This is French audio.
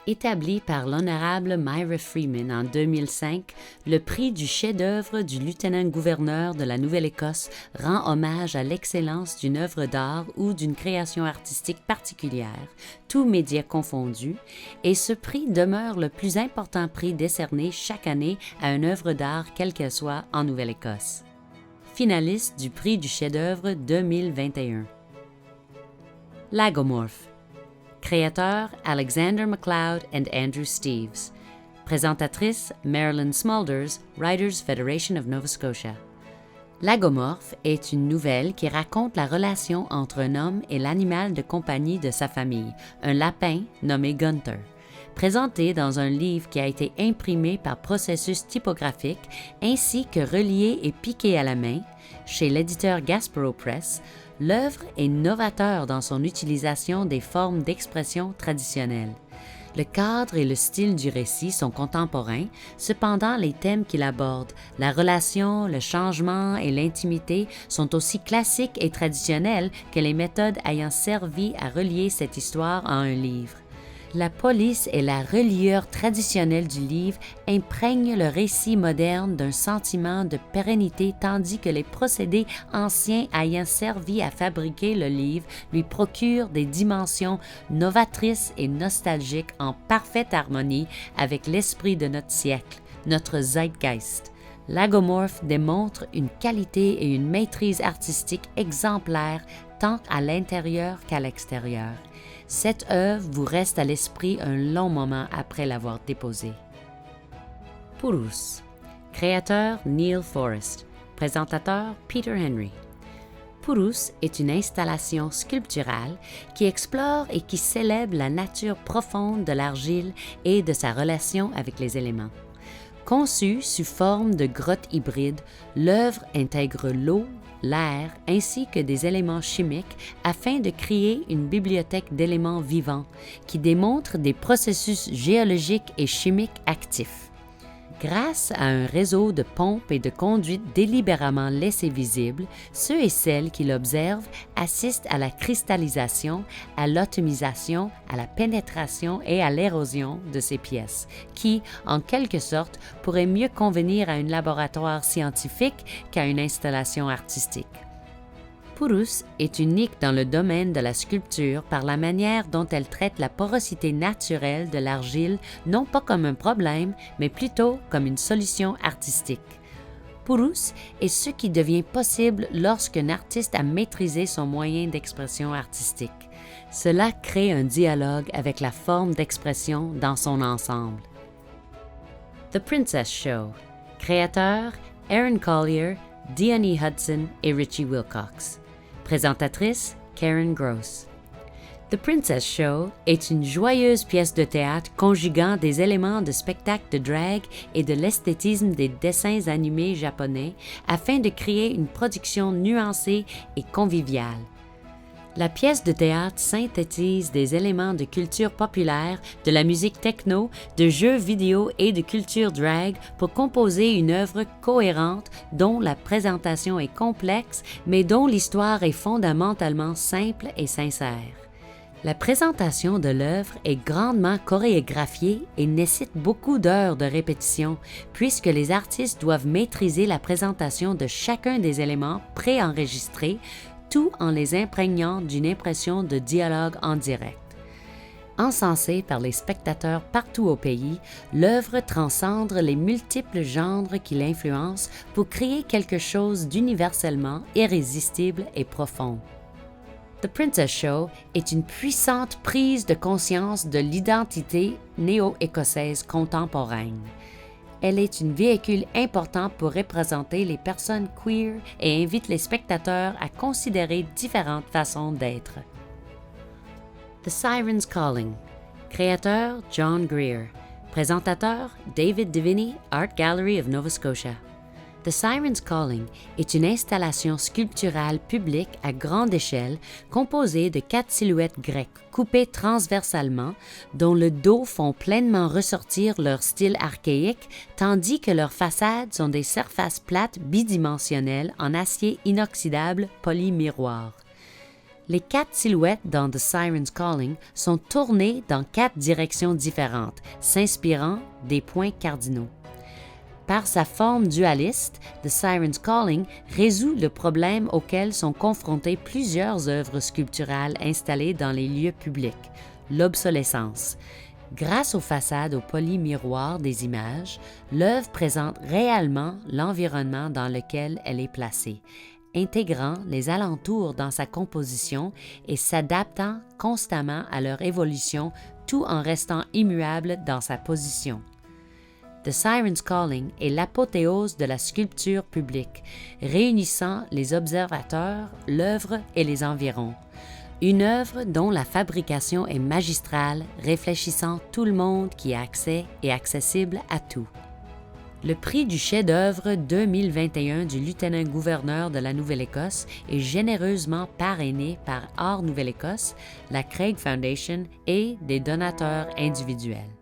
Établi par l'honorable Myra Freeman en 2005, le prix du chef-d'œuvre du lieutenant-gouverneur de la Nouvelle-Écosse rend hommage à l'excellence d'une œuvre d'art ou d'une création artistique particulière, tous médias confondus, et ce prix demeure le plus important prix décerné chaque année à une œuvre d'art quelle qu'elle soit en Nouvelle-Écosse. Finaliste du prix du chef-d'œuvre 2021. Lagomorph. Créateur Alexander MacLeod et Andrew Steeves. Présentatrice Marilyn Smulders, Writers Federation of Nova Scotia. Lagomorph est une nouvelle qui raconte la relation entre un homme et l'animal de compagnie de sa famille, un lapin nommé Gunther. Présenté dans un livre qui a été imprimé par processus typographique ainsi que relié et piqué à la main, chez l'éditeur Gaspereau Press, l'œuvre est novateur dans son utilisation des formes d'expression traditionnelles. Le cadre et le style du récit sont contemporains, cependant les thèmes qu'il aborde, la relation, le changement et l'intimité sont aussi classiques et traditionnels que les méthodes ayant servi à relier cette histoire à un livre. La police et la reliure traditionnelle du livre imprègnent le récit moderne d'un sentiment de pérennité tandis que les procédés anciens ayant servi à fabriquer le livre lui procurent des dimensions novatrices et nostalgiques en parfaite harmonie avec l'esprit de notre siècle, notre zeitgeist. Lagomorph démontre une qualité et une maîtrise artistique exemplaires tant à l'intérieur qu'à l'extérieur. Cette œuvre vous reste à l'esprit un long moment après l'avoir déposée. Purus. Créateur Neil Forrest. Présentateur Peter Henry. Purus est une installation sculpturale qui explore et qui célèbre la nature profonde de l'argile et de sa relation avec les éléments. Conçue sous forme de grotte hybride, l'œuvre intègre l'eau, l'air ainsi que des éléments chimiques afin de créer une bibliothèque d'éléments vivants qui démontrent des processus géologiques et chimiques actifs. Grâce à un réseau de pompes et de conduites délibérément laissés visibles, ceux et celles qui l'observent assistent à la cristallisation, à l'atomisation, à la pénétration et à l'érosion de ces pièces, qui, en quelque sorte, pourraient mieux convenir à un laboratoire scientifique qu'à une installation artistique. Purus est unique dans le domaine de la sculpture par la manière dont elle traite la porosité naturelle de l'argile non pas comme un problème, mais plutôt comme une solution artistique. Purus est ce qui devient possible lorsqu'un artiste a maîtrisé son moyen d'expression artistique. Cela crée un dialogue avec la forme d'expression dans son ensemble. The Princess Show. Créateur Aaron Collier, Diony Hudson et Richie Wilcox. Présentatrice Karen Gross. The Princess Show est une joyeuse pièce de théâtre conjuguant des éléments de spectacle de drag et de l'esthétisme des dessins animés japonais afin de créer une production nuancée et conviviale. La pièce de théâtre synthétise des éléments de culture populaire, de la musique techno, de jeux vidéo et de culture drag pour composer une œuvre cohérente dont la présentation est complexe mais dont l'histoire est fondamentalement simple et sincère. La présentation de l'œuvre est grandement chorégraphiée et nécessite beaucoup d'heures de répétition puisque les artistes doivent maîtriser la présentation de chacun des éléments préenregistrés tout en les imprégnant d'une impression de dialogue en direct. Encensée par les spectateurs partout au pays, l'œuvre transcende les multiples genres qui l'influencent pour créer quelque chose d'universellement irrésistible et profond. The Princess Show est une puissante prise de conscience de l'identité néo-écossaise contemporaine. Elle est un véhicule important pour représenter les personnes queer et invite les spectateurs à considérer différentes façons d'être. The Siren's Calling. Créateur John Greer. Présentateur David Diviney, Art Gallery of Nova Scotia. The Siren's Calling est une installation sculpturale publique à grande échelle composée de 4 silhouettes grecques coupées transversalement dont le dos font pleinement ressortir leur style archaïque tandis que leurs façades sont des surfaces plates bidimensionnelles en acier inoxydable polymiroir. Les 4 silhouettes dans The Siren's Calling sont tournées dans 4 directions différentes, s'inspirant des points cardinaux. Par sa forme dualiste, The Siren's Calling résout le problème auquel sont confrontées plusieurs œuvres sculpturales installées dans les lieux publics, l'obsolescence. Grâce aux façades au polymiroir des images, l'œuvre présente réellement l'environnement dans lequel elle est placée, intégrant les alentours dans sa composition et s'adaptant constamment à leur évolution tout en restant immuable dans sa position. The Siren's Calling est l'apothéose de la sculpture publique, réunissant les observateurs, l'œuvre et les environs. Une œuvre dont la fabrication est magistrale, réfléchissant tout le monde qui a accès et accessible à tout. Le prix du chef-d'œuvre 2021 du lieutenant-gouverneur de la Nouvelle-Écosse est généreusement parrainé par Art Nouvelle-Écosse, la Craig Foundation et des donateurs individuels.